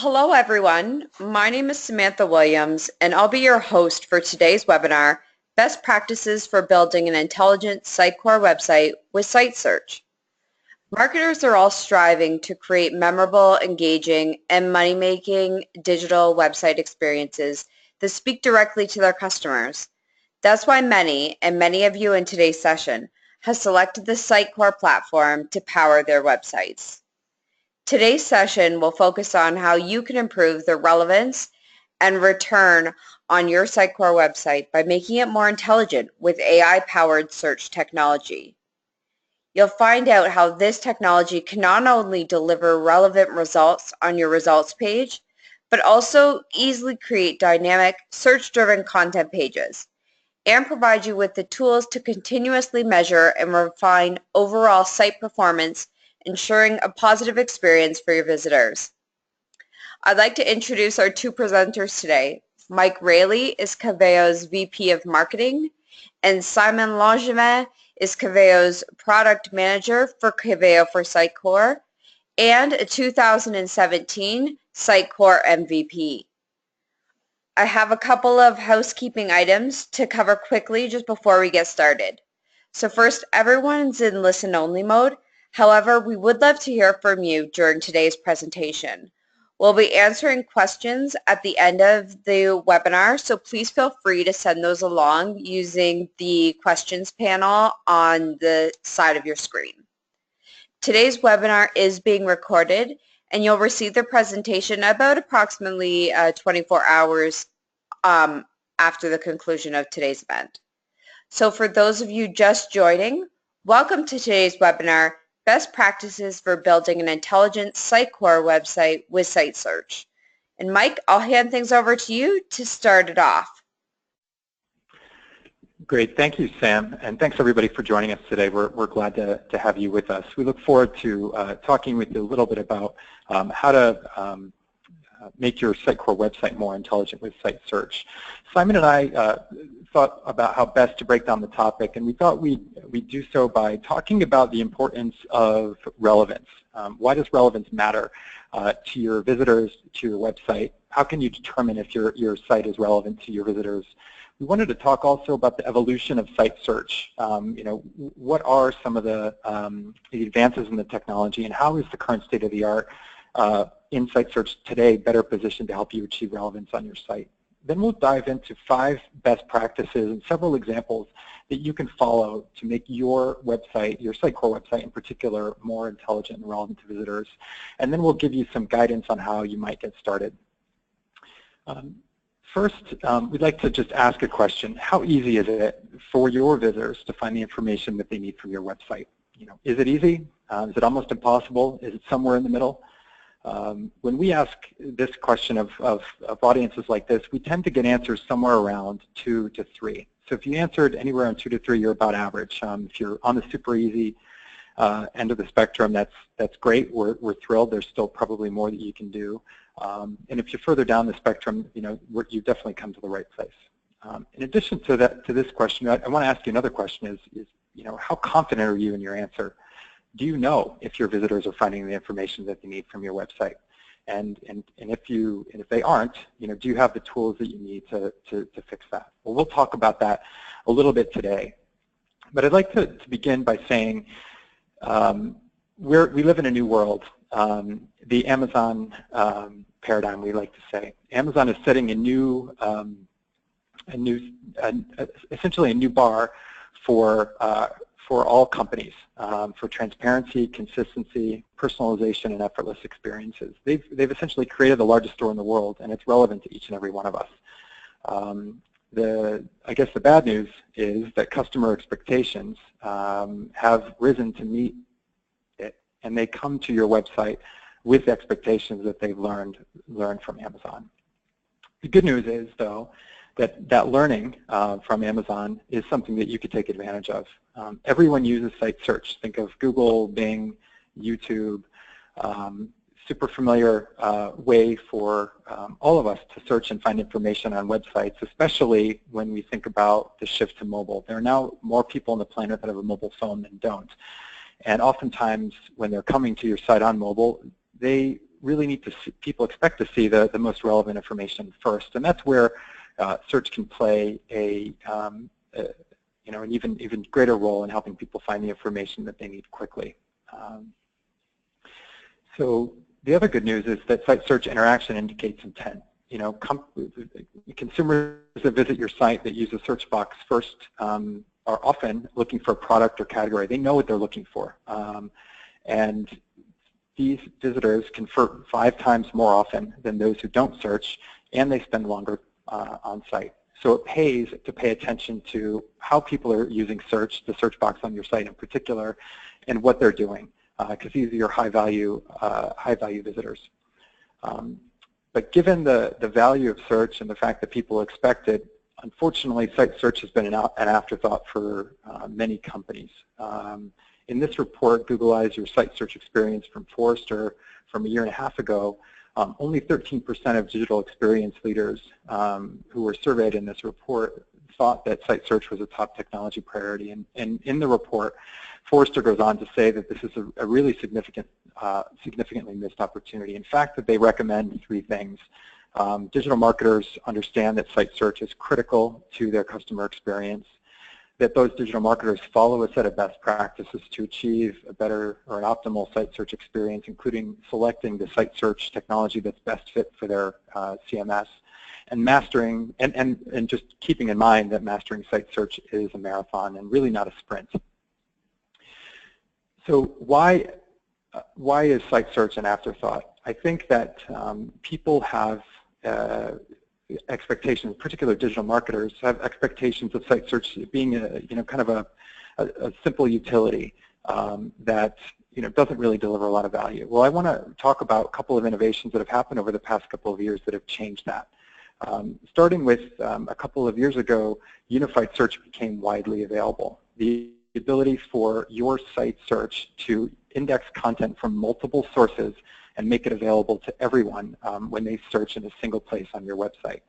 Hello everyone, my name is Samantha Williams and I'll be your host for today's webinar, Best Practices for Building an Intelligent Sitecore Website with Site Search. Marketers are all striving to create memorable, engaging, and money-making digital website experiences that speak directly to their customers. That's why many of you in today's session have selected the Sitecore platform to power their websites. Today's session will focus on how you can improve the relevance and return on your Sitecore website by making it more intelligent with AI-powered search technology. You'll find out how this technology can not only deliver relevant results on your results page, but also easily create dynamic, search-driven content pages and provide you with the tools to continuously measure and refine overall site performance, ensuring a positive experience for your visitors. I'd like to introduce our two presenters today. Mike Rayleigh is Caveo's VP of Marketing, and Simon Langevin is Caveo's Product Manager for Caveo for Sitecore, and a 2017 Sitecore MVP. I have a couple of housekeeping items to cover quickly just before we get started. So first, everyone's in listen-only mode. However, we would love to hear from you during today's presentation. We'll be answering questions at the end of the webinar, so please feel free to send those along using the questions panel on the side of your screen. Today's webinar is being recorded, and you'll receive the presentation about approximately 24 hours after the conclusion of today's event. So for those of you just joining, welcome to today's webinar, Best Practices for Building an Intelligent Sitecore Website with Site Search. And Mike, I'll hand things over to you to start it off. Great, thank you, Sam, and thanks everybody for joining us today. We're glad to have you with us. We look forward to talking with you a little bit about how to make your Sitecore website more intelligent with Site Search. Simon and I thought about how best to break down the topic, and we thought we'd do so by talking about the importance of relevance. Why does relevance matter to your visitors, to your website? How can you determine if your site is relevant to your visitors? We wanted to talk also about the evolution of site search. What are some of the advances in the technology, and how is the current state of the art in site search today better positioned to help you achieve relevance on your site? Then we'll dive into 5 best practices and several examples that you can follow to make your website, your Sitecore website in particular, more intelligent and relevant to visitors. And then we'll give you some guidance on how you might get started. First, we'd like to just ask a question. How easy is it for your visitors to find the information that they need from your website? Is it easy? Is it almost impossible? Is it somewhere in the middle? When we ask this question of audiences like this, we tend to get answers somewhere around 2 to 3. So if you answered anywhere around 2 to 3, you're about average. If you're on the super easy end of the spectrum, that's great. We're thrilled. There's still probably more that you can do. And if you're further down the spectrum, you've definitely come to the right place. In addition to this question, I want to ask you another question: is how confident are you in your answer? Do you know if your visitors are finding the information that they need from your website? And if they aren't, do you have the tools that you need to fix that? Well, we'll talk about that a little bit today. But I'd like to begin by saying we live in a new world. The Amazon paradigm, we like to say. Amazon is setting essentially a new bar for all companies, for transparency, consistency, personalization, and effortless experiences. They've essentially created the largest store in the world, and it's relevant to each and every one of us. I guess the bad news is that customer expectations have risen to meet it, and they come to your website with expectations that they've learned from Amazon. The good news is, though, that learning from Amazon is something that you could take advantage of. Everyone uses site search. Think of Google, Bing, YouTube, super familiar way for all of us to search and find information on websites, especially when we think about the shift to mobile. There are now more people on the planet that have a mobile phone than don't. And oftentimes, when they're coming to your site on mobile, they really need to see, people expect to see the most relevant information first, and that's where search can play you know, an even greater role in helping people find the information that they need quickly. So the other good news is that site search interaction indicates intent. You know, consumers that visit your site that use a search box first are often looking for a product or category. They know what they're looking for. And these visitors convert 5 times more often than those who don't search, and they spend longer on site. So it pays to pay attention to how people are using search, the search box on your site in particular, and what they're doing, because these are your high-value visitors. But given the value of search and the fact that people expect it, unfortunately, site search has been an afterthought for many companies. In this report, Googleize Your Site Search Experience from Forrester from a year and a half ago, only 13% of digital experience leaders who were surveyed in this report thought that site search was a top technology priority. And in the report, Forrester goes on to say that this is a really significantly missed opportunity. In fact, that they recommend 3 things. Digital marketers understand that site search is critical to their customer experience, that those digital marketers follow a set of best practices to achieve a better or an optimal site search experience, including selecting the site search technology that's best fit for their CMS, and mastering, and just keeping in mind that mastering site search is a marathon and really not a sprint. So why is site search an afterthought? I think that people have expectations, particularly digital marketers, have expectations of site search being kind of a simple utility that doesn't really deliver a lot of value. Well, I want to talk about a couple of innovations that have happened over the past couple of years that have changed that. Starting with a couple of years ago, unified search became widely available. The ability for your site search to index content from multiple sources and make it available to everyone when they search in a single place on your website.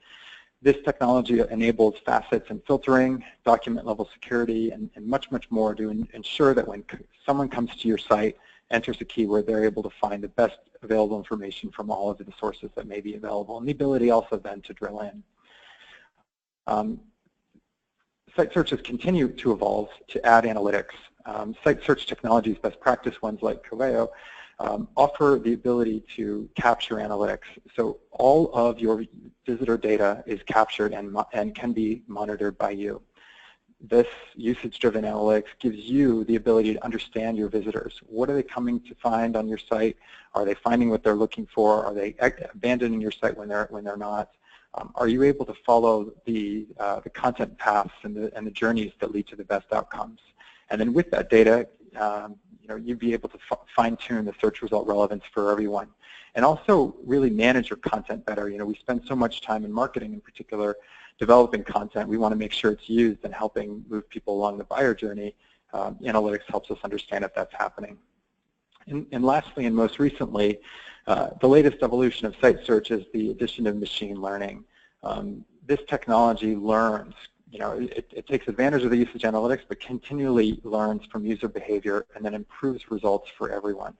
This technology enables facets and filtering, document level security, and much, much more to ensure that when someone comes to your site, enters a keyword, they're able to find the best available information from all of the sources that may be available, and the ability also then to drill in. Site searches continue to evolve to add analytics. Site search technologies, best practice ones like Coveo, offer the ability to capture analytics. So all of your visitor data is captured and can be monitored by you. This usage-driven analytics gives you the ability to understand your visitors. What are they coming to find on your site? Are they finding what they're looking for? Are they abandoning your site when they're not? Are you able to follow the content paths and the journeys that lead to the best outcomes? And then with that data, you'd be able to fine-tune the search result relevance for everyone. And also really manage your content better. We spend so much time in marketing in particular developing content. We want to make sure it's used and helping move people along the buyer journey. Analytics helps us understand if that's happening. And lastly, and most recently, the latest evolution of site search is the addition of machine learning. This technology learns. It takes advantage of the usage analytics, but continually learns from user behavior and then improves results for everyone.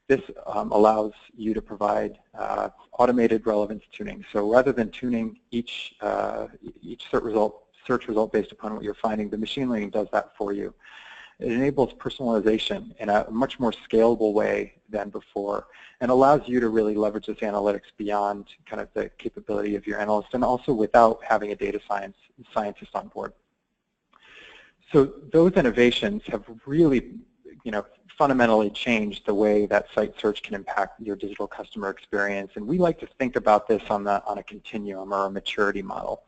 This allows you to provide automated relevance tuning. So rather than tuning each search result based upon what you're finding, the machine learning does that for you. It enables personalization in a much more scalable way than before and allows you to really leverage this analytics beyond kind of the capability of your analyst and also without having a data scientist on board. So those innovations have really fundamentally changed the way that site search can impact your digital customer experience. And we like to think about this on a continuum or a maturity model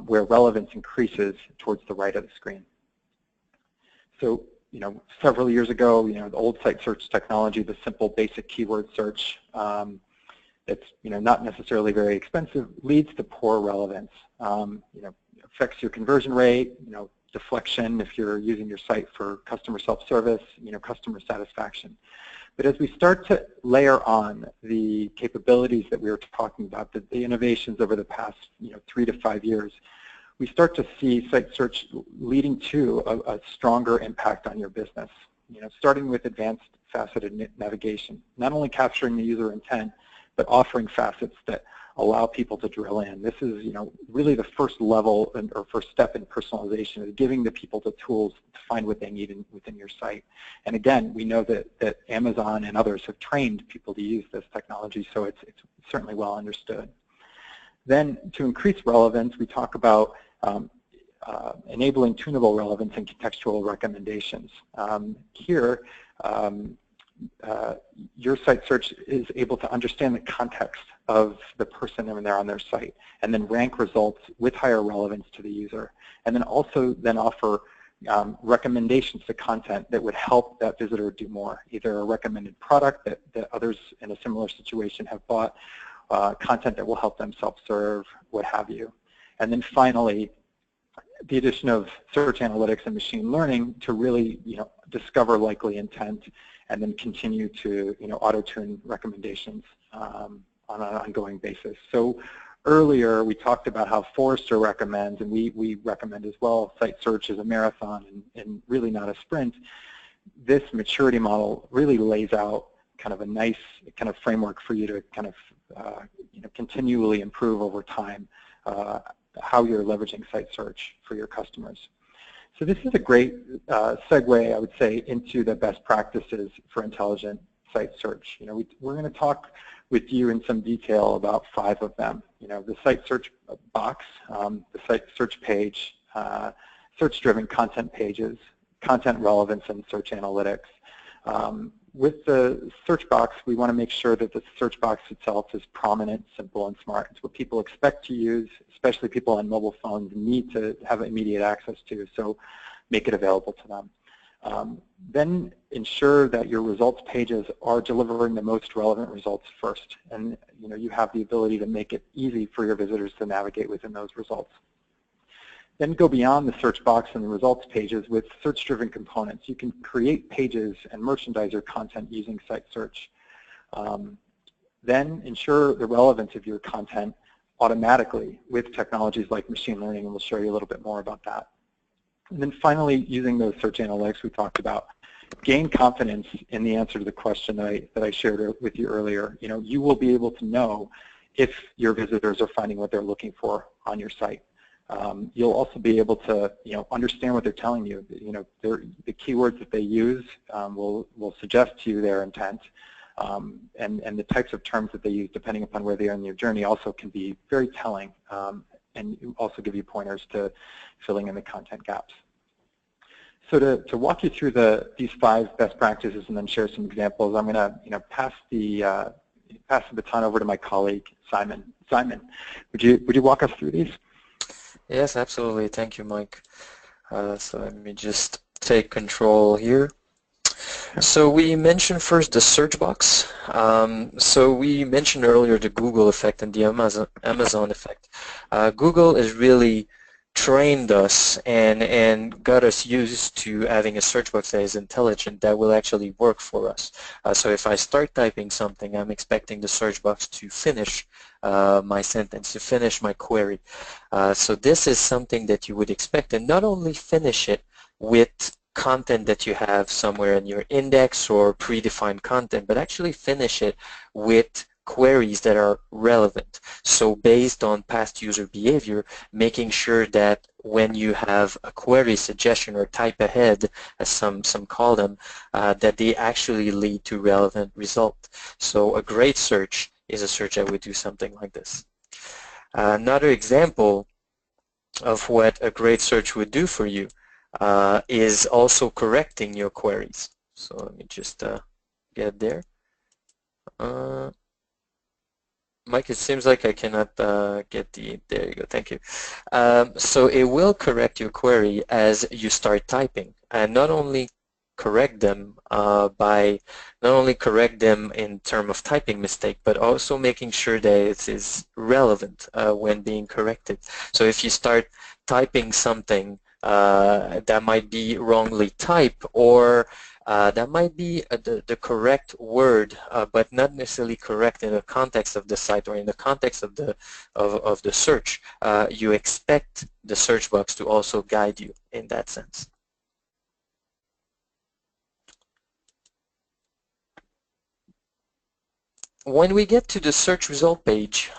where relevance increases towards the right of the screen. So, several years ago, the old site search technology, the simple basic keyword search, that's, not necessarily very expensive, leads to poor relevance. Affects your conversion rate, deflection if you're using your site for customer self-service, customer satisfaction. But as we start to layer on the capabilities that we were talking about, the innovations over the past, 3 to 5 years, we start to see site search leading to a stronger impact on your business. starting with advanced faceted navigation, not only capturing the user intent, but offering facets that allow people to drill in. This is, really the first level or first step in personalization, is giving the people the tools to find what they need within your site. And again, we know that Amazon and others have trained people to use this technology, so it's certainly well understood. Then, to increase relevance, we talk about enabling tunable relevance and contextual recommendations. Here, your site search is able to understand the context of the person when they're on their site, and then rank results with higher relevance to the user, and then also offer recommendations to content that would help that visitor do more, either a recommended product that others in a similar situation have bought, content that will help them self-serve, what have you. And then finally, the addition of search analytics and machine learning to really, discover likely intent, and then continue to, auto-tune recommendations on an ongoing basis. So earlier we talked about how Forrester recommends, and we recommend as well, site search is a marathon and really not a sprint. This maturity model really lays out kind of a nice kind of framework for you to kind of continually improve over time how you're leveraging site search for your customers. So this is a great segue, I would say, into the best practices for intelligent site search. We're going to talk with you in some detail about 5 of them. The site search box, the site search page, search-driven content pages, content relevance, and search analytics. With the search box, we want to make sure that the search box itself is prominent, simple, and smart. It's what people expect to use, especially people on mobile phones need to have immediate access to, so make it available to them. Then ensure that your results pages are delivering the most relevant results first, and you have the ability to make it easy for your visitors to navigate within those results. Then go beyond the search box and the results pages with search-driven components. You can create pages and merchandise your content using site search. Then ensure the relevance of your content automatically with technologies like machine learning, and we'll show you a little bit more about that. And then finally, using those search analytics we talked about, gain confidence in the answer to the question that I shared with you earlier. You will be able to know if your visitors are finding what they're looking for on your site. You'll also be able to, understand what they're telling you. The keywords that they use will suggest to you their intent, and the types of terms that they use, depending upon where they are in your journey, also can be very telling, and also give you pointers to filling in the content gaps. So to walk you through these 5 best practices and then share some examples, I'm going to pass the baton over to my colleague Simon. Simon, would you walk us through these? Yes, absolutely. Thank you, Mike. So let me just take control here. So we mentioned first the search box. So we mentioned earlier the Google effect and the Amazon effect. Google is really trained us and got us used to having a search box that is intelligent, that will actually work for us. So if I start typing something, I'm expecting the search box to finish my sentence, to finish my query. So this is something that you would expect, and not only finish it with content that you have somewhere in your index or predefined content, but actually finish it with queries that are relevant. So based on past user behavior, making sure that when you have a query suggestion or type ahead, as some call them, that they actually lead to relevant result. So a great search is a search that would do something like this. Another example of what a great search would do for you is also correcting your queries. So let me just get there. Mike, it seems like I cannot get there you go, thank you. So it will correct your query as you start typing, and not only correct them in terms of typing mistake, but also making sure that it is relevant when being corrected. So if you start typing something that might be wrongly typed, or that might be the correct word, but not necessarily correct in the context of the site or in the context of the search, you expect the search box to also guide you in that sense. when we get to the search result page,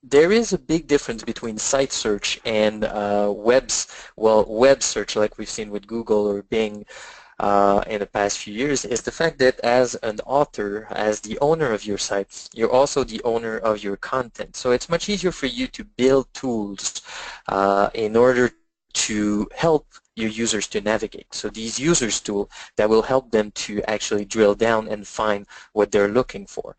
there is a big difference between site search and web search like we've seen with Google or Bing in the past few years, is the fact that as an author, as the owner of your site, you're also the owner of your content. So it's much easier for you to build tools in order to help your users to navigate. So these users tool that will help them to actually drill down and find what they're looking for.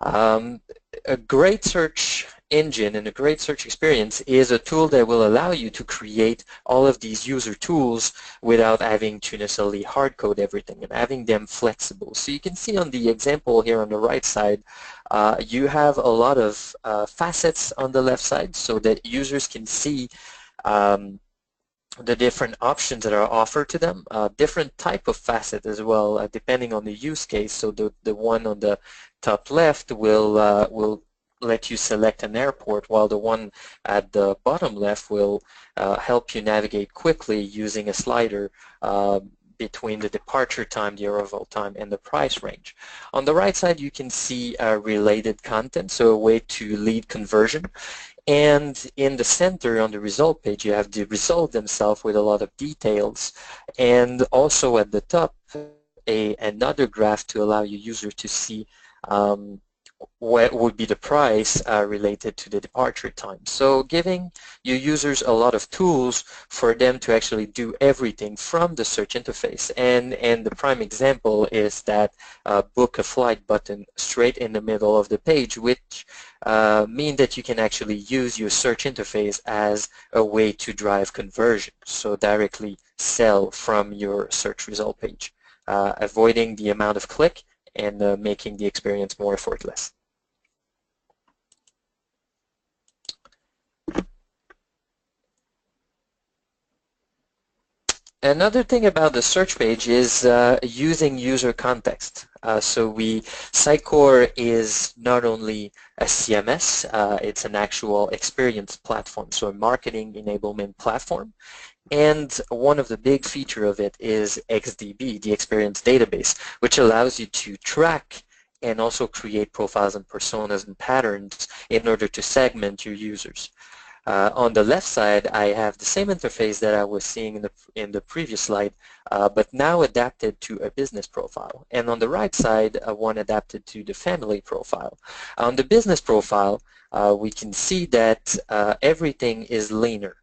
A great search engine and a great search experience is a tool that will allow you to create all of these user tools without having to necessarily hard code everything and having them flexible. So you can see on the example here on the right side, you have a lot of facets on the left side so that users can see the different options that are offered to them, different type of facet as well, depending on the use case. So the one on the top left will let you select an airport, while the one at the bottom left will help you navigate quickly using a slider between the departure time, the arrival time, and the price range. On the right side, you can see related content, so a way to lead conversion. And in the center on the result page, you have the result themselves with a lot of details. And also at the top, another graph to allow your user to see what would be the price related to the departure time. So giving your users a lot of tools for them to actually do everything from the search interface. And the prime example is that book a flight button straight in the middle of the page, which mean that you can actually use your search interface as a way to drive conversion, so directly sell from your search result page, avoiding the amount of click and making the experience more effortless. Another thing about the search page is using user context. Sitecore is not only a CMS, it's an actual experience platform, so a marketing enablement platform. And one of the big features of it is XDB, the experience database, which allows you to track and also create profiles and personas and patterns in order to segment your users. On the left side, I have the same interface that I was seeing in the previous slide, but now adapted to a business profile. And on the right side, one adapted to the family profile. On the business profile, we can see that everything is linear.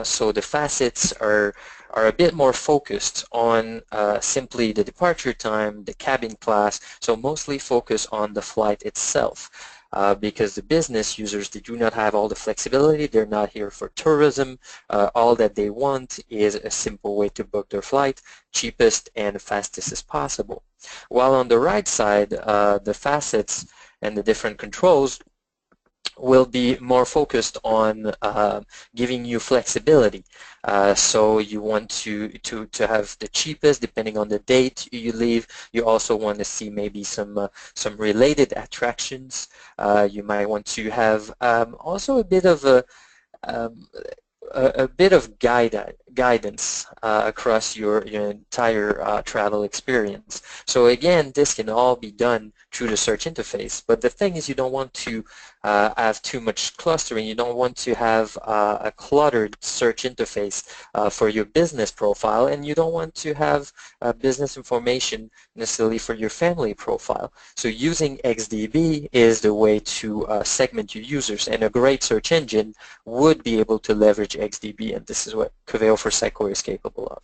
So the facets are a bit more focused on simply the departure time, the cabin class, so mostly focus on the flight itself. Because the business users, they do not have all the flexibility, they're not here for tourism, all that they want is a simple way to book their flight, cheapest and fastest as possible. While on the right side, the facets and the different controls will be more focused on giving you flexibility. So you want to have the cheapest depending on the date you leave. You also want to see maybe some related attractions. You might want to have also a bit of a bit of guidance across your entire travel experience. So again, this can all be done through the search interface. But the thing is, you don't want to have too much clustering. You don't want to have a cluttered search interface for your business profile, and you don't want to have business information necessarily for your family profile. So using XDB is the way to segment your users, and a great search engine would be able to leverage XDB, and this is what Coveo for Sitecore is capable of.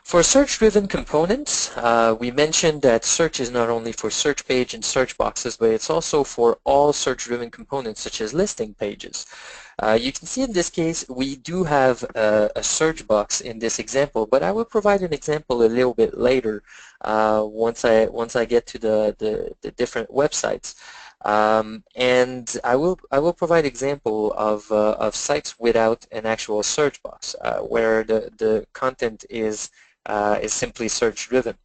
For search-driven components, we mentioned that search is not only for search page and search boxes, but it's also for all search-driven components such as listing pages. You can see in this case we do have a search box in this example, but I will provide an example a little bit later once I get to the different websites. And I will provide example of sites without an actual search box where the content is simply search-driven.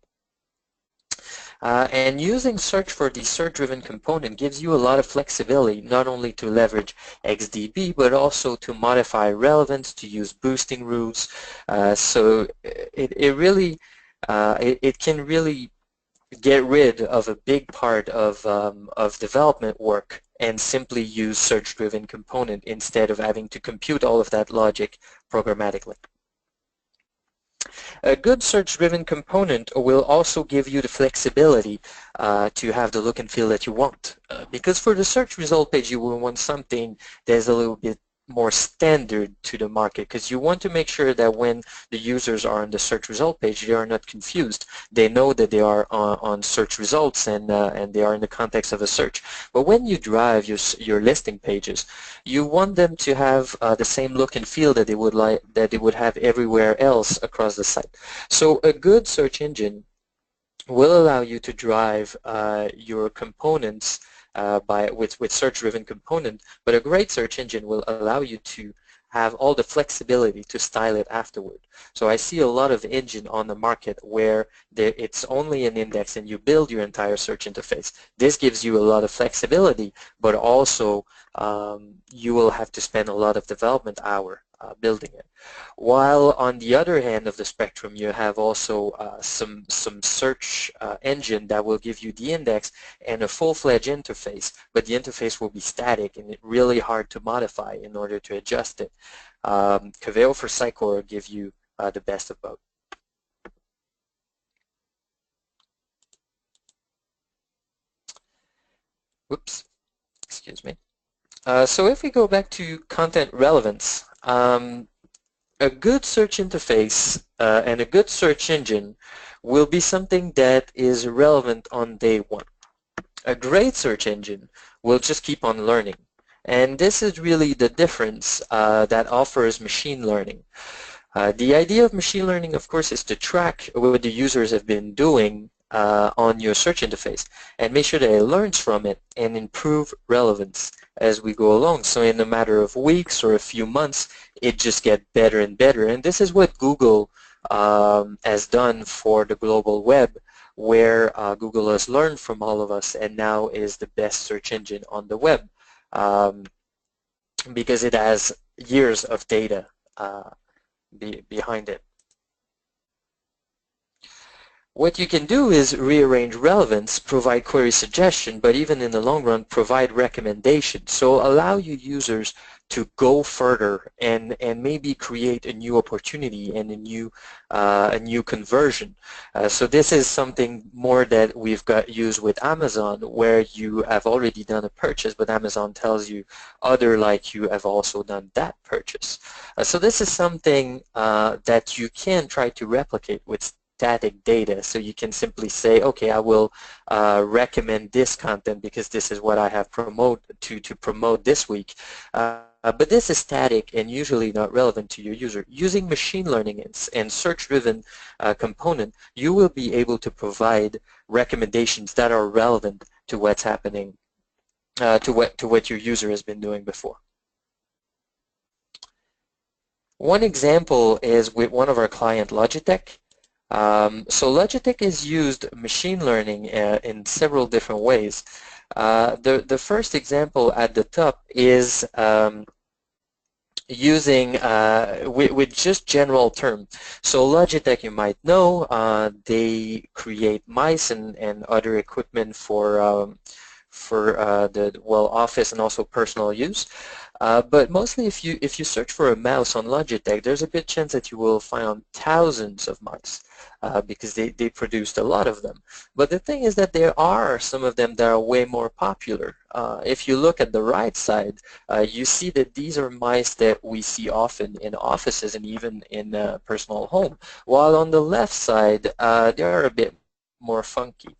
And using search for the search-driven component gives you a lot of flexibility, not only to leverage XDB, but also to modify relevance, to use boosting rules. So it really it can really get rid of a big part of development work and simply use search-driven component instead of having to compute all of that logic programmatically. A good search-driven component will also give you the flexibility to have the look and feel that you want. Because for the search result page, you will want something that's a little bit more standard to the market, because you want to make sure that when the users are on the search result page, they are not confused. They know that they are on search results and they are in the context of a search. But when you drive your listing pages, you want them to have the same look and feel that they would have everywhere else across the site. So a good search engine will allow you to drive your components with search-driven component, but a great search engine will allow you to have all the flexibility to style it afterward. So I see a lot of engine on the market where it's only an index and you build your entire search interface. This gives you a lot of flexibility, but also you will have to spend a lot of development hour building it. While on the other hand of the spectrum, you have also some search engine that will give you the index and a full-fledged interface, but the interface will be static and it's really hard to modify in order to adjust it. Coveo for Sitecore give you the best of both. Whoops, excuse me. So if we go back to content relevance, a good search interface and a good search engine will be something that is relevant on day one. A great search engine will just keep on learning. And this is really the difference that offers machine learning. The idea of machine learning, of course, is to track what the users have been doing on your search interface and make sure that it learns from it and improve relevance as we go along. So in a matter of weeks or a few months, it just gets better and better. And this is what Google has done for the global web, where Google has learned from all of us and now is the best search engine on the web because it has years of data behind it. What you can do is rearrange relevance, provide query suggestion, but even in the long run, provide recommendations. So allow your users to go further and maybe create a new opportunity and a new conversion. So this is something more that we've got used with Amazon, where you have already done a purchase, but Amazon tells you other like you have also done that purchase. So this is something that you can try to replicate with static data. So you can simply say, okay, I will recommend this content because this is what I have to promote this week. But this is static and usually not relevant to your user. Using machine learning and search-driven component, you will be able to provide recommendations that are relevant to what's happening, to what your user has been doing before. One example is with one of our clients, Logitech. So Logitech has used machine learning in several different ways. The first example at the top is using with just general term. So Logitech, you might know, they create mice and other equipment for the office and also personal use. But mostly if you search for a mouse on Logitech, there's a good chance that you will find thousands of mice because they produced a lot of them. But the thing is that there are some of them that are way more popular. If you look at the right side, you see that these are mice that we see often in offices and even in personal home. While on the left side, they are a bit more funky.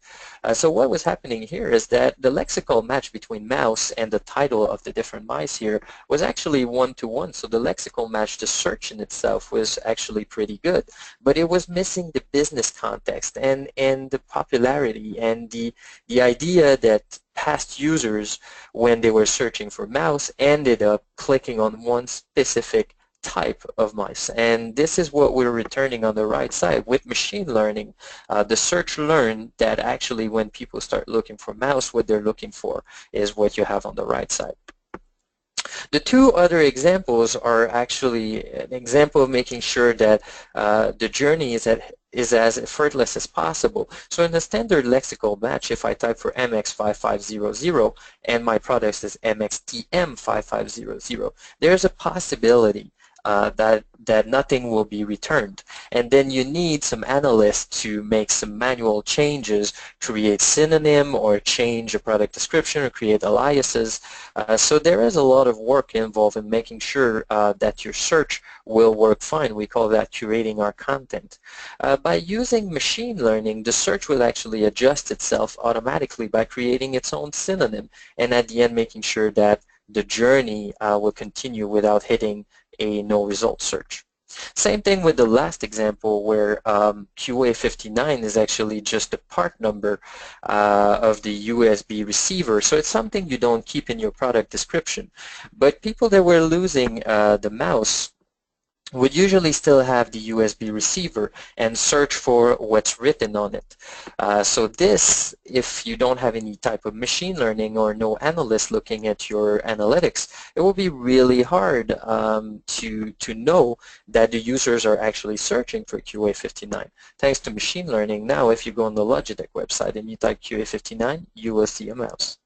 So what was happening here is that the lexical match between mouse and the title of the different mice here was actually one-to-one. So the lexical match, the search in itself, was actually pretty good, but it was missing the business context and the popularity and the idea that past users, when they were searching for mouse, ended up clicking on one specific type of mice. And this is what we're returning on the right side. With machine learning, the search learned that actually when people start looking for mouse, what they're looking for is what you have on the right side. The two other examples are actually an example of making sure that the journey is is as effortless as possible. So in the standard lexical match, if I type for MX5500 and my product is MXTM5500, there's a possibility that nothing will be returned. And then you need some analysts to make some manual changes, create synonym or change a product description or create aliases. So there is a lot of work involved in making sure that your search will work fine. We call that curating our content. By using machine learning, the search will actually adjust itself automatically by creating its own synonym, and at the end making sure that the journey will continue without hitting a no result search. Same thing with the last example where QA59 is actually just the part number of the USB receiver. So it's something you don't keep in your product description. But people that were losing the mouse would usually still have the USB receiver and search for what's written on it. So this, if you don't have any type of machine learning or no analyst looking at your analytics, it will be really hard to know that the users are actually searching for QA59. Thanks to machine learning, now if you go on the Logitech website and you type QA59, you will see a mouse.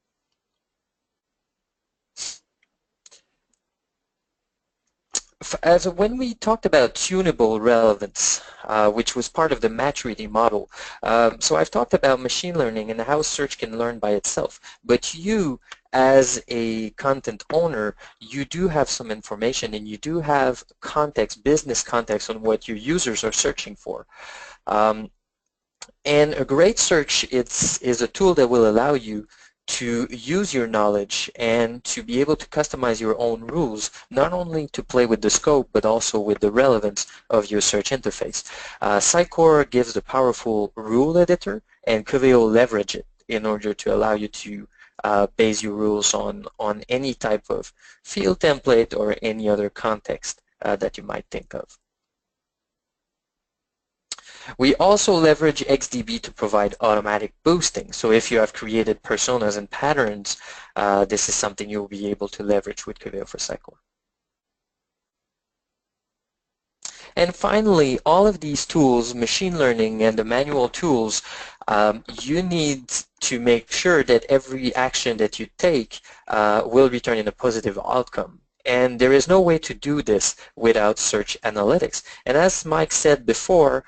As when we talked about tunable relevance, which was part of the match reading model, so I've talked about machine learning and how search can learn by itself, but you as a content owner, you do have some information and you do have context, business context on what your users are searching for. And a great search is a tool that will allow you to use your knowledge and to be able to customize your own rules, not only to play with the scope, but also with the relevance of your search interface. Sitecore gives the powerful rule editor, and Coveo leverage it in order to allow you to base your rules on any type of field template or any other context that you might think of. We also leverage XDB to provide automatic boosting. So if you have created personas and patterns, this is something you'll be able to leverage with Coveo for Sitecore. And finally, all of these tools, machine learning and the manual tools, you need to make sure that every action that you take will return in a positive outcome. And there is no way to do this without search analytics. And as Mike said before,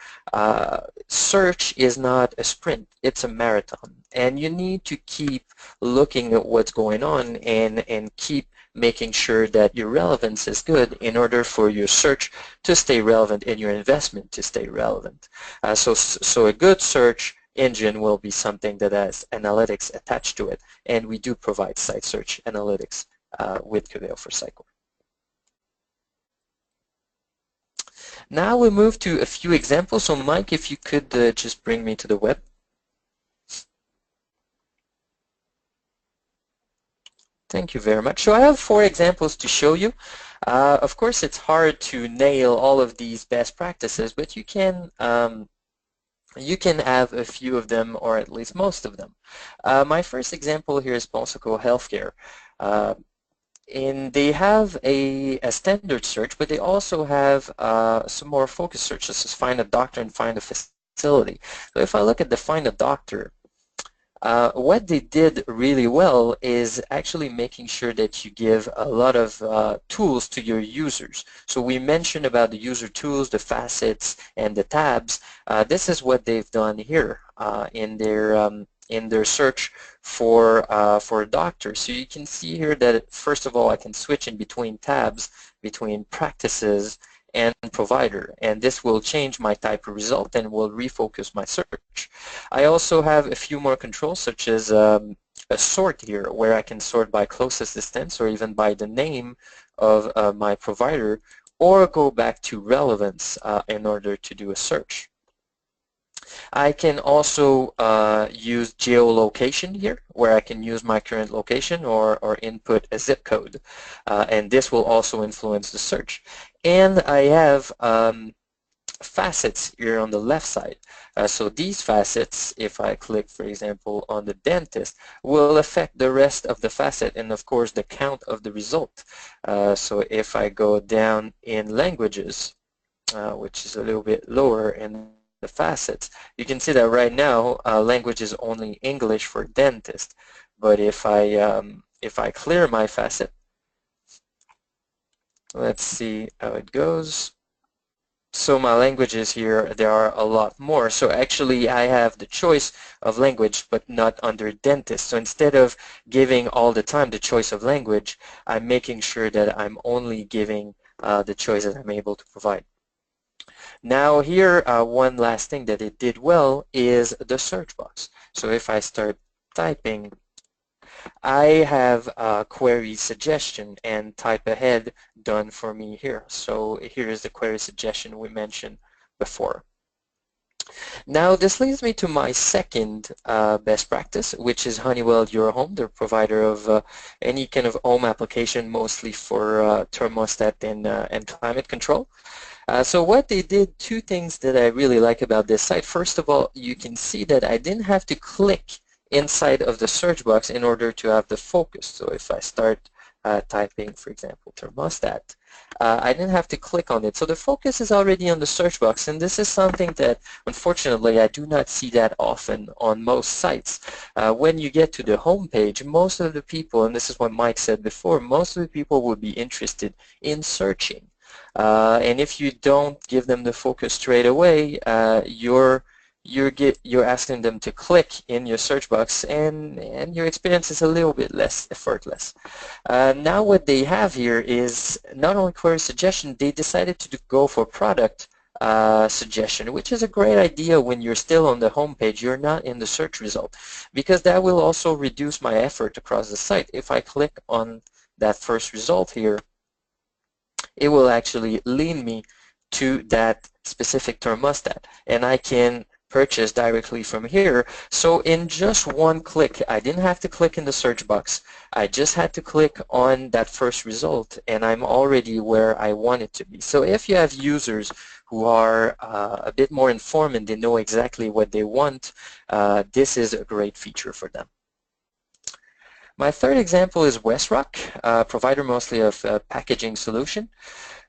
search is not a sprint, it's a marathon. And you need to keep looking at what's going on and keep making sure that your relevance is good in order for your search to stay relevant and your investment to stay relevant. So a good search engine will be something that has analytics attached to it, and we do provide site search analytics with Coveo for Sitecore. Now we move to a few examples. So Mike, if you could just bring me to the web. Thank you very much. So I have 4 examples to show you. Of course, it's hard to nail all of these best practices, but you can have a few of them, or at least most of them. My first example here is Bonseco Healthcare. And they have a standard search, but they also have some more focused searches, such as find a doctor and find a facility. So if I look at the find a doctor, what they did really well is actually making sure that you give a lot of tools to your users. So we mentioned about the user tools, the facets, and the tabs. This is what they've done here in their search for a doctor. So you can see here that first of all I can switch in between tabs, between practices and provider, and this will change my type of result and will refocus my search. I also have a few more controls, such as a sort here, where I can sort by closest distance or even by the name of my provider, or go back to relevance in order to do a search. I can also use geolocation here, where I can use my current location or input a zip code, and this will also influence the search. And I have facets here on the left side. So these facets, if I click, for example, on the dentist, will affect the rest of the facet and, of course, the count of the result. So if I go down in languages, which is a little bit lower in the facets, you can see that right now language is only English for dentist. But if I clear my facet, let's see how it goes. So my languages here, there are a lot more. So actually I have the choice of language, but not under dentist. So instead of giving all the time the choice of language, I'm making sure that I'm only giving the choice that I'm able to provide. Now here, one last thing that it did well is the search box. So if I start typing, I have a query suggestion and type ahead done for me here. So here is the query suggestion we mentioned before. Now this leads me to my second best practice, which is Honeywell Your Home, the provider of any kind of home application, mostly for thermostat and climate control. So what they did, two things that I really like about this site. First of all, you can see that I didn't have to click inside of the search box in order to have the focus. So if I start typing, for example, thermostat, I didn't have to click on it. So the focus is already on the search box, and this is something that, unfortunately, I do not see that often on most sites. When you get to the home page, most of the people, and this is what Mike said before, most of the people will be interested in searching. And if you don't give them the focus straight away, you're asking them to click in your search box, and your experience is a little bit less effortless. Now what they have here is not only query suggestion, they decided to go for product suggestion, which is a great idea when you're still on the home page, you're not in the search result, because that will also reduce my effort across the site. If I click on that first result here, it will actually lead me to that specific thermostat, and I can purchase directly from here. So in just one click, I didn't have to click in the search box. I just had to click on that first result, and I'm already where I want it to be. So if you have users who are a bit more informed and they know exactly what they want, this is a great feature for them. My third example is WestRock, provider mostly of packaging solution.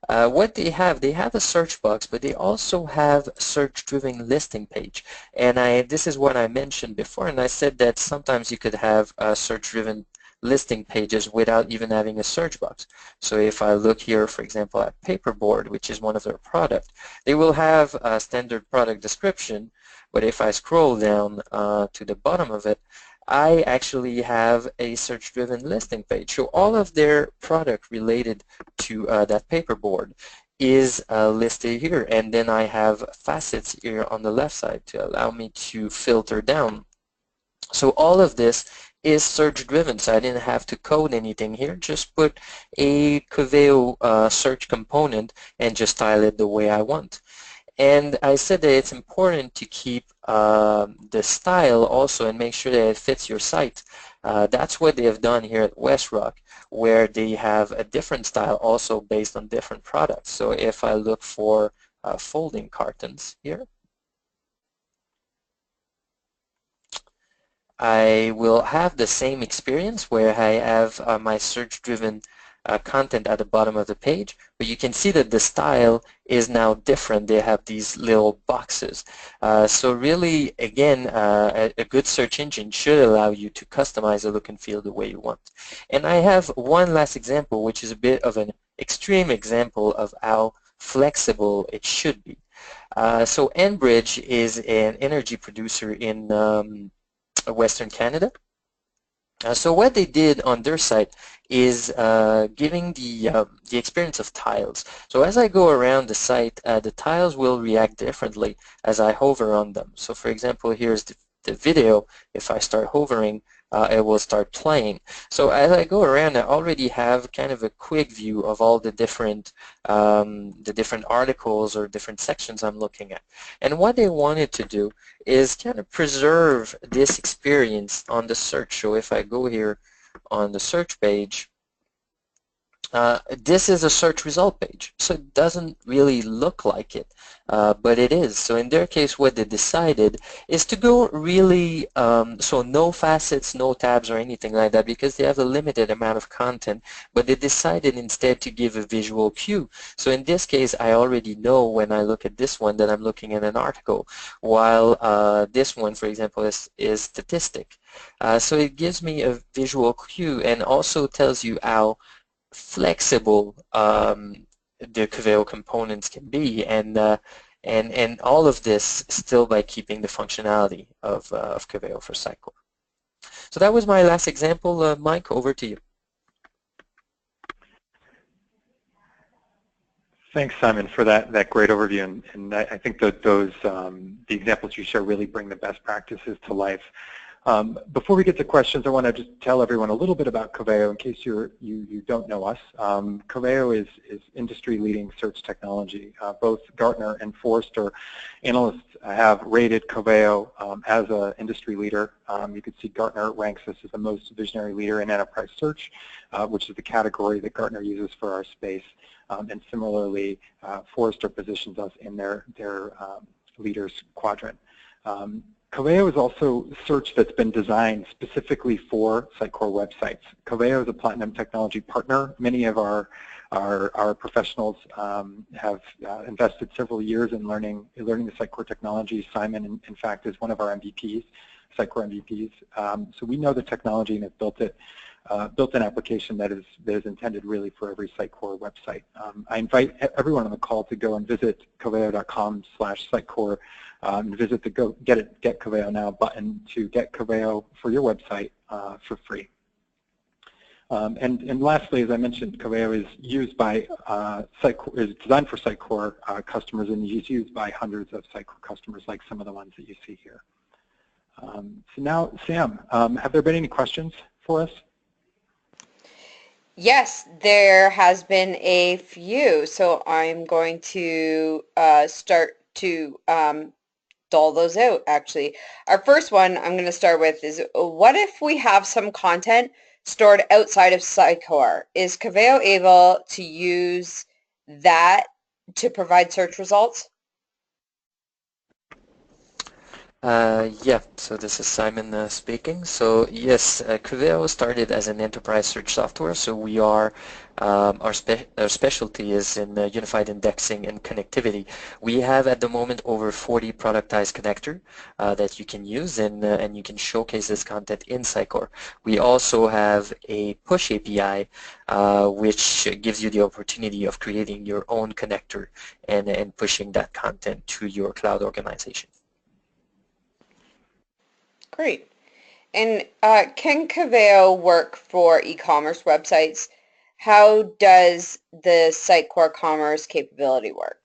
What they have a search box, but they also have a search-driven listing page. And this is what I mentioned before, and I said that sometimes you could have search-driven listing pages without even having a search box. So if I look here, for example, at Paperboard, which is one of their products, they will have a standard product description, but if I scroll down to the bottom of it, I actually have a search-driven listing page. So all of their product related to that paperboard is listed here, and then I have facets here on the left side to allow me to filter down. So all of this is search-driven, so I didn't have to code anything here. Just put a Coveo search component and just style it the way I want. And I said that it's important to keep the style also and make sure that it fits your site. That's what they have done here at WestRock, where they have a different style also based on different products. So if I look for folding cartons here, I will have the same experience where I have my search-driven content at the bottom of the page, but you can see that the style is now different. They have these little boxes. So really, again, a good search engine should allow you to customize the look and feel the way you want. And I have one last example, which is a bit of an extreme example of how flexible it should be. So Enbridge is an energy producer in Western Canada. So what they did on their site is giving the experience of tiles. So as I go around the site, the tiles will react differently as I hover on them. So for example, here's the video. If I start hovering, it will start playing. So as I go around, I already have kind of a quick view of all the different articles or different sections I'm looking at. And what they wanted to do is kind of preserve this experience on the search. So if I go here on the search page, this is a search result page, so it doesn't really look like it, but it is. So in their case, what they decided is to go really, so no facets, no tabs or anything like that, because they have a limited amount of content, but they decided instead to give a visual cue. So in this case, I already know when I look at this one that I'm looking at an article, while this one, for example, is statistic. So it gives me a visual cue and also tells you how flexible the Coveo components can be, and all of this still by keeping the functionality of Coveo for Sitecore. So that was my last example. Mike, over to you. Thanks, Simon, for that great overview, and I think that those the examples you share really bring the best practices to life. Before we get to questions, I want to just tell everyone a little bit about Coveo in case you don't know us. Coveo is industry-leading search technology. Both Gartner and Forrester analysts have rated Coveo as an industry leader. You can see Gartner ranks us as the most visionary leader in enterprise search, which is the category that Gartner uses for our space. And similarly, Forrester positions us in their leaders quadrant. Coveo is also search that's been designed specifically for Sitecore websites. Coveo is a Platinum Technology partner. Many of our professionals have invested several years in learning the Sitecore technology. Simon, in fact, is one of our MVPs, Sitecore MVPs. So we know the technology and have built an application that is intended really for every Sitecore website. I invite everyone on the call to go and visit coveo.com/Sitecore and visit the Get Coveo Now button to get Coveo for your website for free. And lastly, as I mentioned, Coveo is used by is designed for Sitecore customers and is used by hundreds of Sitecore customers, like some of the ones that you see here. So now, Sam, have there been any questions for us? Yes, there has been a few, so I'm going to start to dole those out, actually. Our first one I'm going to start with is, what if we have some content stored outside of Sitecore? Is Coveo able to use that to provide search results? Yeah, so this is Simon speaking. So yes, Coveo started as an enterprise search software. So we are our specialty is in unified indexing and connectivity. We have at the moment over 40 productized connector that you can use, and you can showcase this content in Sitecore. We also have a push API which gives you the opportunity of creating your own connector and pushing that content to your cloud organization. Great. And can Coveo work for e-commerce websites? How does the Sitecore Commerce capability work?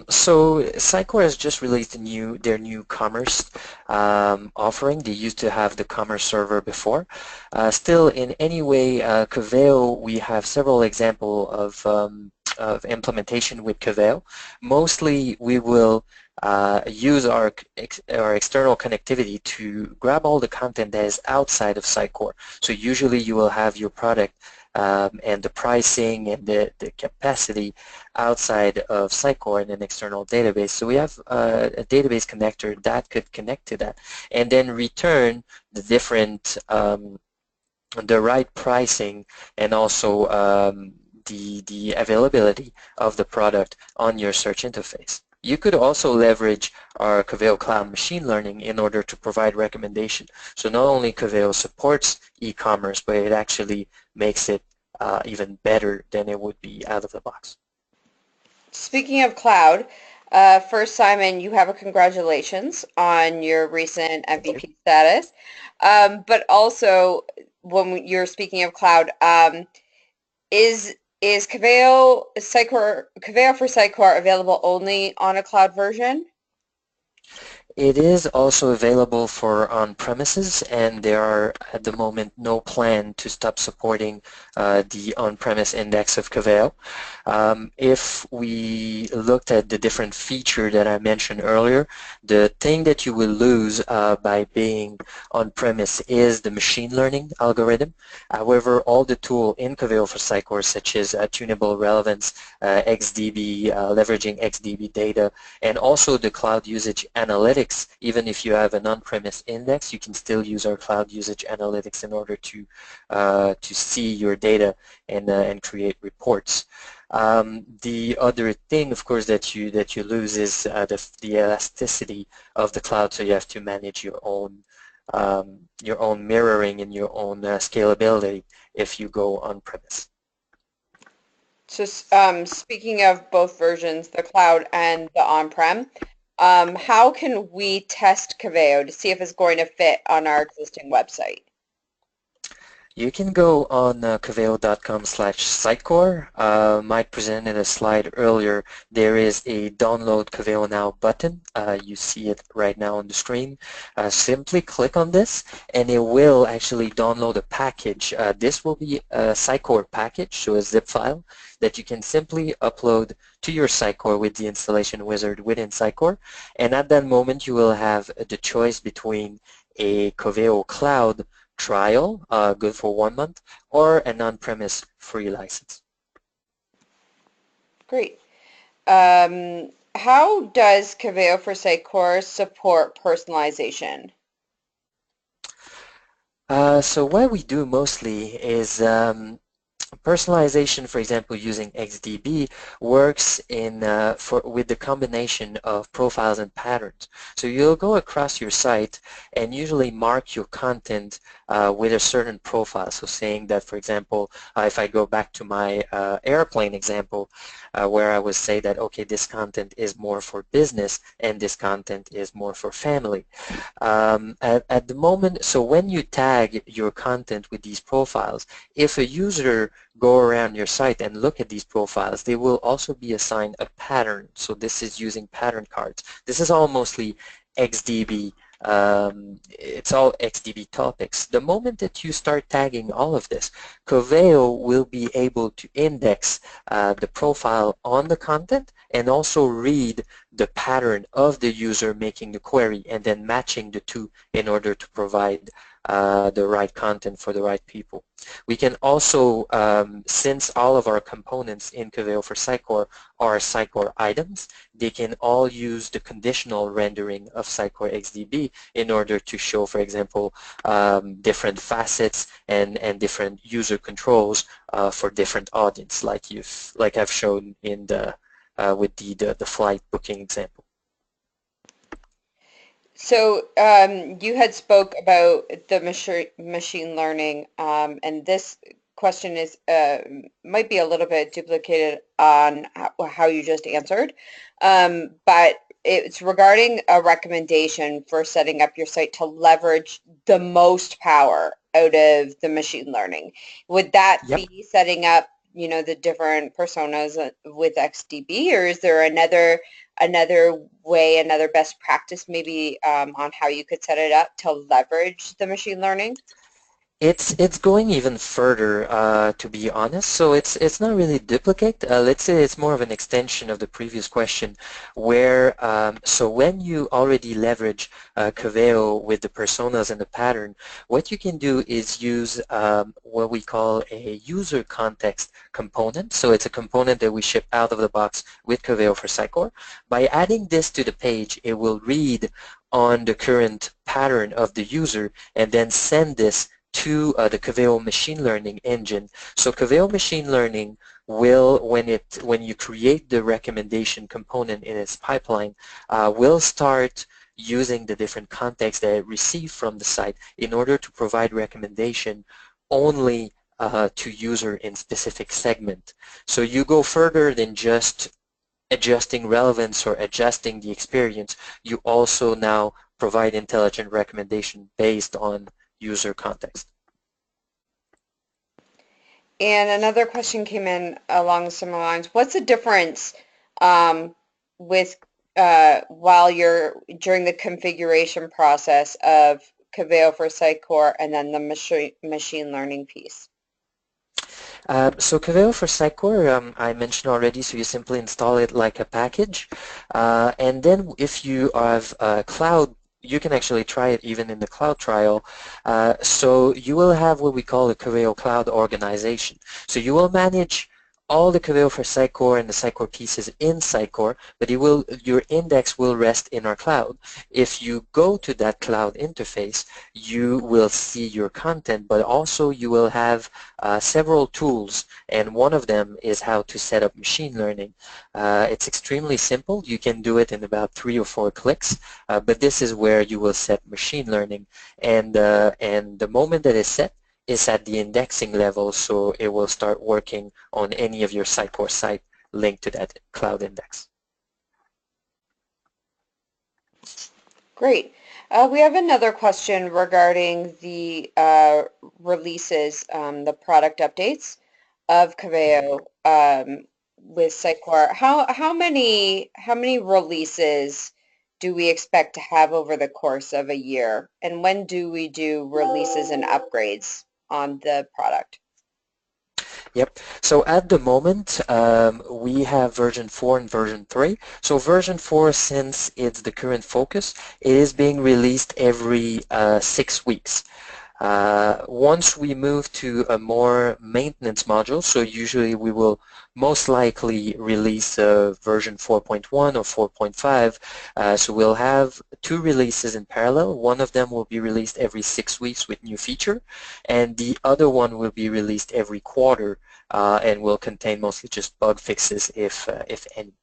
So Sitecore has just released their new commerce offering. They used to have the commerce server before. Still, in any way, Coveo, we have several examples of implementation with Coveo. Mostly, we will use our external connectivity to grab all the content that is outside of Sitecore. So usually, you will have your product and the pricing and the capacity outside of Sitecore in an external database. So we have a database connector that could connect to that and then return the different, the right pricing and also the availability of the product on your search interface. You could also leverage our Coveo Cloud Machine Learning in order to provide recommendation. So not only Coveo supports e-commerce, but it actually makes it even better than it would be out of the box. Speaking of cloud, first, Simon, you have a congratulations on your recent MVP status. But also, when you're speaking of cloud, is Coveo for Sitecore available only on a cloud version? It is also available for on-premises, and there are at the moment no plan to stop supporting the on-premise index of Coveo. If we looked at the different feature that I mentioned earlier, the thing that you will lose by being on-premise is the machine learning algorithm. However, all the tool in Coveo for Sitecore, such as tunable relevance, XDB, leveraging XDB data, and also the cloud usage analytics. Even if you have an on-premise index, you can still use our cloud usage analytics in order to see your data and create reports. The other thing, of course, that you lose is the elasticity of the cloud. So you have to manage your own mirroring and your own scalability if you go on-premise. So speaking of both versions, the cloud and the on-prem, how can we test Coveo to see if it's going to fit on our existing website? You can go on coveo.com/sitecore. Mike presented a slide earlier. There is a download Coveo Now button. You see it right now on the screen. Simply click on this and it will actually download a package. This will be a Sitecore package, so a zip file that you can simply upload to your Sitecore with the installation wizard within Sitecore. And at that moment you will have the choice between a Coveo Cloud trial, good for 1 month, or an on-premise free license. Great. How does Coveo for Sitecore support personalization? So what we do mostly is personalization, for example, using XDB works with the combination of profiles and patterns. So you'll go across your site and usually mark your content with a certain profile. So saying that, for example, if I go back to my airplane example, where I would say that, okay, this content is more for business and this content is more for family. At the moment, so when you tag your content with these profiles, if a user go around your site and look at these profiles, they will also be assigned a pattern. So this is using pattern cards. This is all mostly XDB. It's all XDB topics. The moment that you start tagging all of this, Coveo will be able to index the profile on the content and also read the pattern of the user making the query and then matching the two in order to provide the right content for the right people. We can also, since all of our components in Coveo for Sitecore are Sitecore items, they can all use the conditional rendering of Sitecore XDB in order to show, for example, different facets and different user controls for different audience, like I've shown in the with the flight booking example. So you had spoke about the machine learning, and this question is might be a little bit duplicated on how you just answered, but it's regarding a recommendation for setting up your site to leverage the most power out of the machine learning. Would that Yep. be setting up, you know, the different personas with XDB, or is there another way, another best practice maybe on how you could set it up to leverage the machine learning? It's going even further, to be honest. So it's not really duplicate. Let's say it's more of an extension of the previous question, where so when you already leverage Coveo with the personas and the pattern, what you can do is use what we call a user context component. So it's a component that we ship out of the box with Coveo for Sitecore. By adding this to the page, it will read on the current pattern of the user and then send this to the Coveo machine learning engine. So Coveo machine learning will, when you create the recommendation component in its pipeline, will start using the different contexts that it received from the site in order to provide recommendation only to user in specific segment. So you go further than just adjusting relevance or adjusting the experience. You also now provide intelligent recommendation based on user context. And another question came in along similar lines. What's the difference with while you're during the configuration process of Coveo for Sitecore and then the machine learning piece? So Coveo for Sitecore, I mentioned already, so you simply install it like a package. And then if you have cloud, you can actually try it even in the cloud trial. So you will have what we call a Coveo Cloud organization. So you will manage all the Coveo for Sitecore and the Sitecore pieces in Sitecore, but your index will rest in our cloud. If you go to that cloud interface, you will see your content, but also you will have several tools, and one of them is how to set up machine learning. It's extremely simple. You can do it in about 3 or 4 clicks, but this is where you will set machine learning, and the moment that it's set is at the indexing level, so it will start working on any of your Sitecore site linked to that cloud index. Great. We have another question regarding the releases, the product updates of Coveo with Sitecore. How many releases do we expect to have over the course of a year? And when do we do releases and upgrades on the product? Yep. So at the moment, we have version 4 and version 3. So version 4, since it's the current focus, it is being released every 6 weeks. Once we move to a more maintenance module, so usually we will most likely release version 4.1 or 4.5, so we'll have 2 releases in parallel. One of them will be released every 6 weeks with new feature, and the other one will be released every quarter and will contain mostly just bug fixes if any.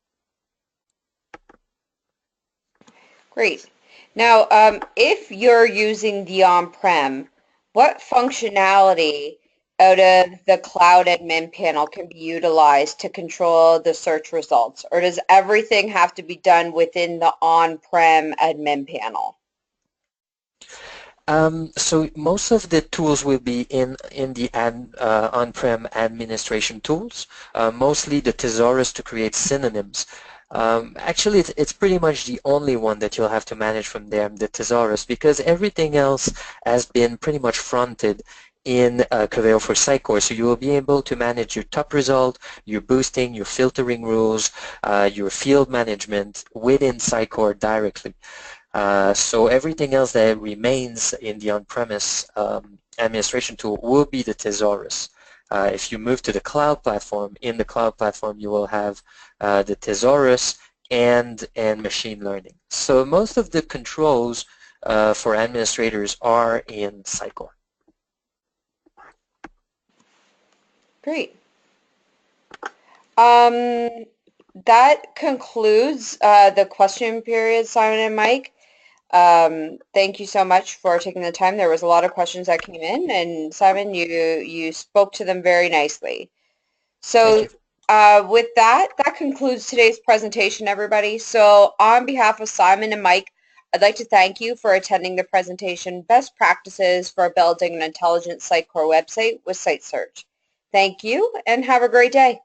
Great. Now, if you're using the on-prem, what functionality out of the cloud admin panel can be utilized to control the search results? Or does everything have to be done within the on-prem admin panel? So most of the tools will be in the on-prem administration tools, mostly the thesaurus to create synonyms. Actually, it's pretty much the only one that you'll have to manage from there, the thesaurus, because everything else has been pretty much fronted in Coveo for Sitecore. So you will be able to manage your top result, your boosting, your filtering rules, your field management within Sitecore directly. So everything else that remains in the on-premise administration tool will be the thesaurus. If you move to the cloud platform, in the cloud platform you will have the thesaurus and machine learning. So most of the controls for administrators are in Sitecore. Great. That concludes the question period, Simon and Mike. Thank you so much for taking the time. There was a lot of questions that came in, and Simon, you spoke to them very nicely. Thank So you. with that concludes today's presentation, everybody. So on behalf of Simon and Mike, I'd like to thank you for attending the presentation, Best Practices for Building an Intelligent Sitecore Website with Site Search. Thank you, and have a great day.